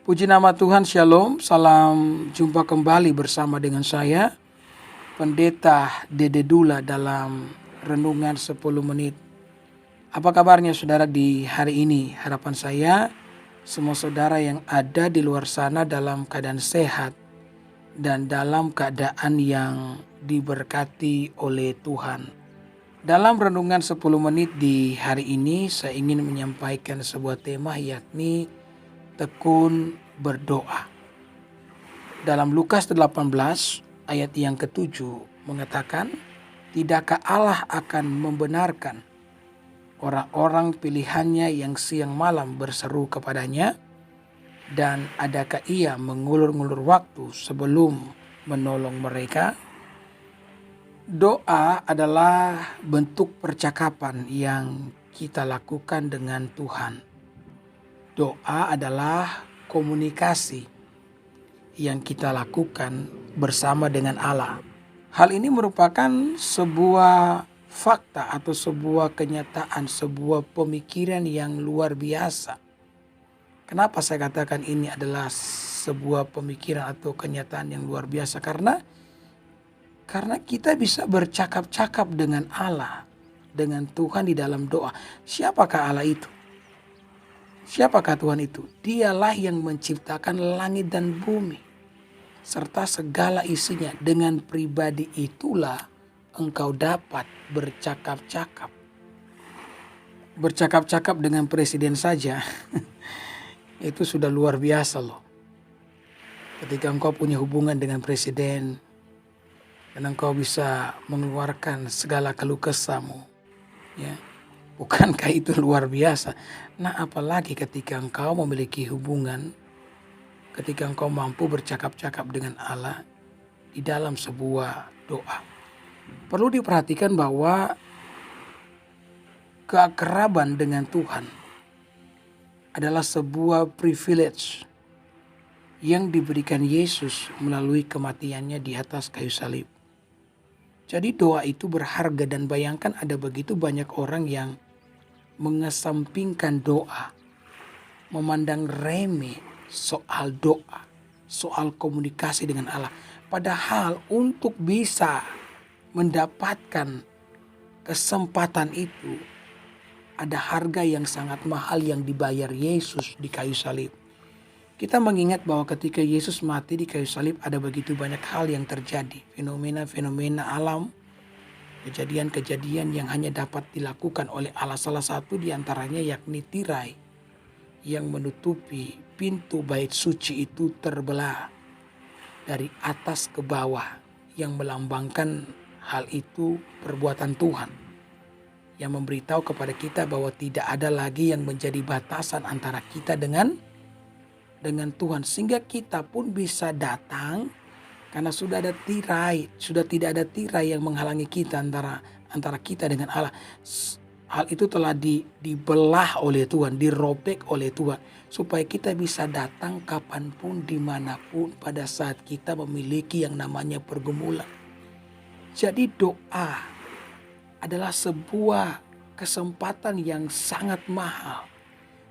Puji nama Tuhan, Shalom, salam jumpa kembali bersama dengan saya, Pendeta Dede Dula dalam Renungan 10 Menit. Apa kabarnya saudara di hari ini? Harapan saya, semua saudara yang ada di luar sana dalam keadaan sehat dan dalam keadaan yang diberkati oleh Tuhan. Dalam Renungan 10 Menit di hari ini, saya ingin menyampaikan sebuah tema yakni tekun berdoa. Dalam Lukas 18 ayat yang ke-7 mengatakan, "Tidakkah Allah akan membenarkan orang-orang pilihannya yang siang malam berseru kepadanya? Dan adakah ia mengulur-ngulur waktu sebelum menolong mereka?" Doa adalah bentuk percakapan yang kita lakukan dengan Tuhan. Doa adalah komunikasi yang kita lakukan bersama dengan Allah. Hal ini merupakan sebuah fakta atau sebuah kenyataan, sebuah pemikiran yang luar biasa. Kenapa saya katakan ini adalah sebuah pemikiran atau kenyataan yang luar biasa? Karena kita bisa bercakap-cakap dengan Allah, dengan Tuhan di dalam doa. Siapakah Allah itu? Siapakah Tuhan itu? Dialah yang menciptakan langit dan bumi serta segala isinya. Dengan pribadi itulah engkau dapat bercakap-cakap. Bercakap-cakap dengan presiden saja itu sudah luar biasa loh. Ketika engkau punya hubungan dengan presiden dan engkau bisa mengeluarkan segala keluh kesahmu, ya. Bukankah itu luar biasa? Nah, apalagi ketika engkau memiliki hubungan, ketika engkau mampu bercakap-cakap dengan Allah di dalam sebuah doa. Perlu diperhatikan bahwa keakraban dengan Tuhan adalah sebuah privilege yang diberikan Yesus melalui kematiannya di atas kayu salib. Jadi doa itu berharga, dan bayangkan ada begitu banyak orang yang mengesampingkan doa, memandang remeh soal doa, soal komunikasi dengan Allah. Padahal untuk bisa mendapatkan kesempatan itu, ada harga yang sangat mahal yang dibayar Yesus di kayu salib. Kita mengingat bahwa ketika Yesus mati di kayu salib ada begitu banyak hal yang terjadi. Fenomena-fenomena alam, kejadian-kejadian yang hanya dapat dilakukan oleh Allah. Salah satu diantaranya yakni tirai yang menutupi pintu bait suci itu terbelah dari atas ke bawah, yang melambangkan hal itu perbuatan Tuhan, yang memberitahu kepada kita bahwa tidak ada lagi yang menjadi batasan antara kita dengan Tuhan, sehingga kita pun bisa datang karena sudah ada tirai, sudah tidak ada tirai yang menghalangi kita antara kita dengan Allah. Hal itu telah dibelah oleh Tuhan, dirobek oleh Tuhan, supaya kita bisa datang kapanpun, dimanapun, pada saat kita memiliki yang namanya pergumulan. Jadi doa adalah sebuah kesempatan yang sangat mahal,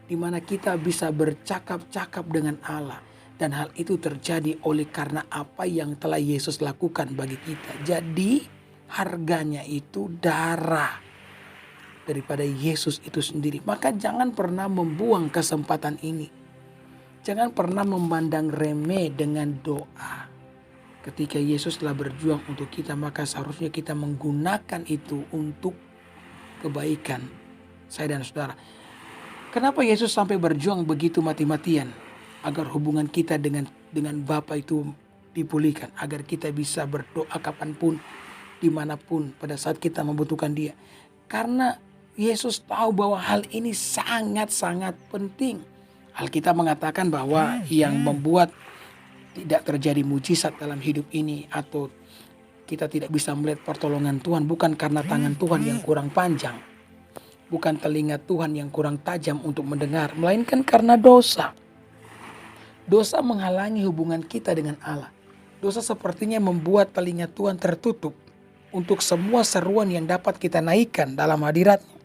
di mana kita bisa bercakap-cakap dengan Allah. Dan hal itu terjadi oleh karena apa yang telah Yesus lakukan bagi kita. Jadi harganya itu darah daripada Yesus itu sendiri. Maka jangan pernah membuang kesempatan ini. Jangan pernah memandang remeh dengan doa. Ketika Yesus telah berjuang untuk kita, maka seharusnya kita menggunakan itu untuk kebaikan saya dan saudara. Kenapa Yesus sampai berjuang begitu mati-matian? Agar hubungan kita dengan Bapa itu dipulihkan. Agar kita bisa berdoa kapanpun, dimanapun, pada saat kita membutuhkan Dia. Karena Yesus tahu bahwa hal ini sangat-sangat penting. Alkitab mengatakan bahwa yang membuat tidak terjadi mujizat dalam hidup ini, atau kita tidak bisa melihat pertolongan Tuhan, bukan karena tangan Tuhan yang kurang panjang, bukan telinga Tuhan yang kurang tajam untuk mendengar, melainkan karena dosa. Dosa menghalangi hubungan kita dengan Allah. Dosa sepertinya membuat telinga Tuhan tertutup untuk semua seruan yang dapat kita naikkan dalam hadirat-Nya.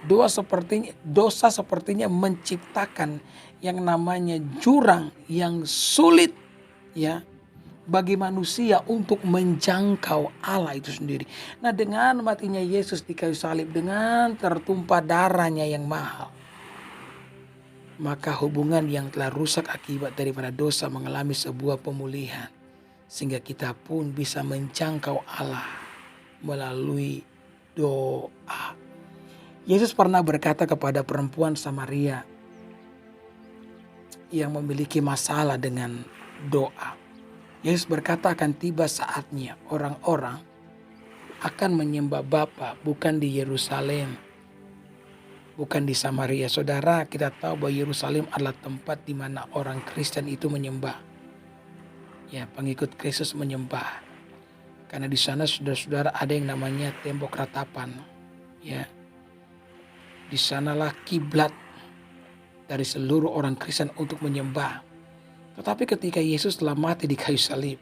Dosa sepertinya menciptakan yang namanya jurang yang sulit ya bagi manusia untuk menjangkau Allah itu sendiri. Nah, dengan matinya Yesus di kayu salib, dengan tertumpah darahnya yang mahal, maka hubungan yang telah rusak akibat daripada dosa mengalami sebuah pemulihan. Sehingga kita pun bisa menjangkau Allah melalui doa. Yesus pernah berkata kepada perempuan Samaria yang memiliki masalah dengan doa. Yesus berkata akan tiba saatnya orang-orang akan menyembah Bapa bukan di Yerusalem, bukan di Samaria. Saudara, kita tahu bahwa Yerusalem adalah tempat di mana orang Kristen itu menyembah. Ya, pengikut Kristus menyembah. Karena di sana saudara-saudara ada yang namanya tembok ratapan. Ya. Di sanalah kiblat dari seluruh orang Kristen untuk menyembah. Tetapi ketika Yesus telah mati di kayu salib,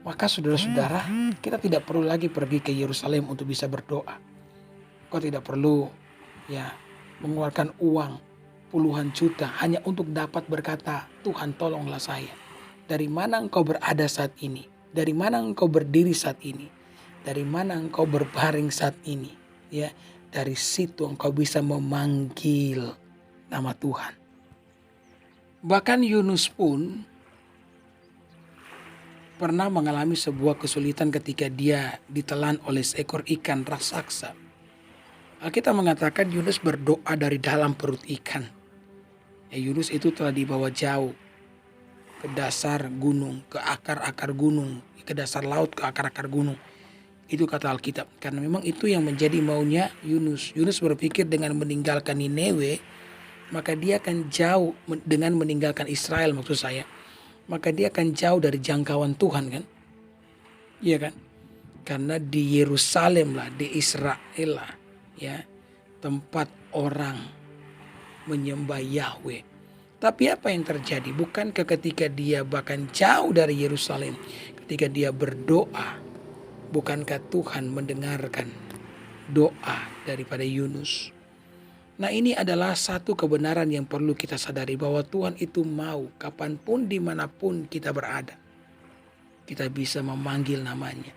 maka saudara-saudara, kita tidak perlu lagi pergi ke Yerusalem untuk bisa berdoa. Kau tidak perlu ya mengeluarkan uang puluhan juta hanya untuk dapat berkata, Tuhan tolonglah saya. Dari mana engkau berada saat ini? Dari mana engkau berdiri saat ini? Dari mana engkau berbaring saat ini? Ya, dari situ engkau bisa memanggil nama Tuhan. Bahkan Yunus pun pernah mengalami sebuah kesulitan ketika dia ditelan oleh seekor ikan raksasa. Alkitab mengatakan Yunus berdoa dari dalam perut ikan. Ya, Yunus itu telah dibawa jauh ke dasar gunung, ke akar-akar gunung, ke dasar laut, ke akar-akar gunung. Itu kata Alkitab. Karena memang itu yang menjadi maunya Yunus. Yunus berpikir dengan meninggalkan Niniwe, maka dia akan jauh dengan meninggalkan Israel maksud saya. Maka dia akan jauh dari jangkauan Tuhan kan. Iya kan? Karena di Yerusalem lah, di Israel lah, ya, tempat orang menyembah Yahweh. Tapi apa yang terjadi? Bukankah ketika dia bahkan jauh dari Yerusalem, ketika dia berdoa, bukankah Tuhan mendengarkan doa daripada Yunus? Nah, ini adalah satu kebenaran yang perlu kita sadari bahwa Tuhan itu mau kapanpun dimanapun kita berada, kita bisa memanggil namanya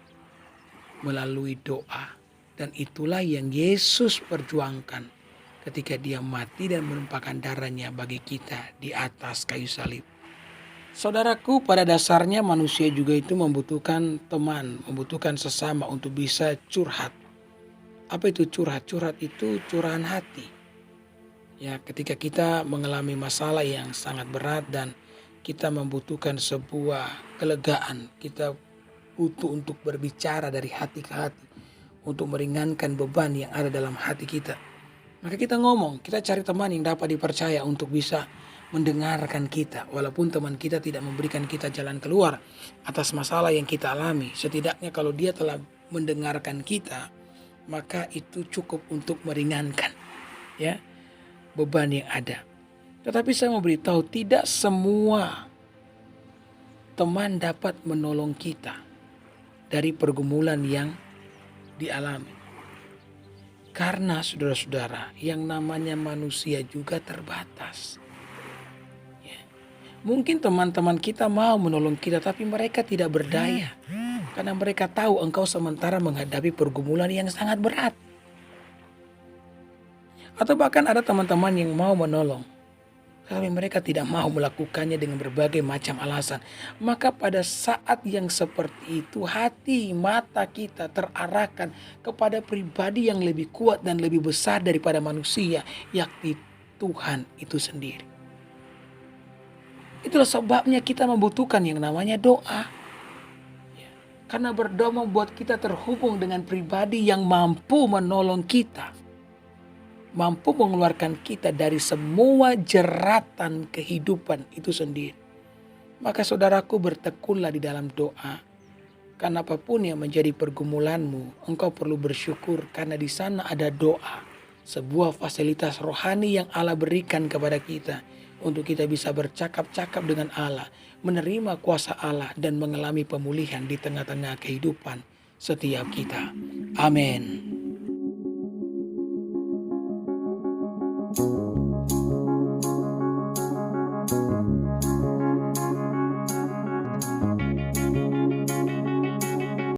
melalui doa. Dan itulah yang Yesus perjuangkan ketika dia mati dan menumpahkan darahnya bagi kita di atas kayu salib. Saudaraku, pada dasarnya manusia juga itu membutuhkan teman, membutuhkan sesama untuk bisa curhat. Apa itu curhat? Curhat itu curahan hati. Ya, ketika kita mengalami masalah yang sangat berat dan kita membutuhkan sebuah kelegaan, kita butuh untuk berbicara dari hati ke hati, untuk meringankan beban yang ada dalam hati kita. Maka kita ngomong, kita cari teman yang dapat dipercaya untuk bisa mendengarkan kita. Walaupun teman kita tidak memberikan kita jalan keluar atas masalah yang kita alami. Setidaknya kalau dia telah mendengarkan kita, maka itu cukup untuk meringankan ya beban yang ada. Tetapi saya mau beritahu, tidak semua teman dapat menolong kita dari pergumulan yang dialami. Karena saudara-saudara, yang namanya manusia juga terbatas. Ya. Mungkin teman-teman kita mau menolong kita, tapi mereka tidak berdaya. Karena mereka tahu engkau sementara menghadapi pergumulan yang sangat berat. Atau bahkan ada teman-teman yang mau menolong, tapi mereka tidak mau melakukannya dengan berbagai macam alasan. Maka pada saat yang seperti itu, hati mata kita terarahkan kepada pribadi yang lebih kuat dan lebih besar daripada manusia, yakni Tuhan itu sendiri. Itulah sebabnya kita membutuhkan yang namanya doa. Karena berdoa membuat kita terhubung dengan pribadi yang mampu menolong kita, mampu mengeluarkan kita dari semua jeratan kehidupan itu sendiri. Maka saudaraku, bertekunlah di dalam doa. Karena apapun yang menjadi pergumulanmu, engkau perlu bersyukur karena di sana ada doa. Sebuah fasilitas rohani yang Allah berikan kepada kita untuk kita bisa bercakap-cakap dengan Allah, menerima kuasa Allah dan mengalami pemulihan di tengah-tengah kehidupan setiap kita. Amin.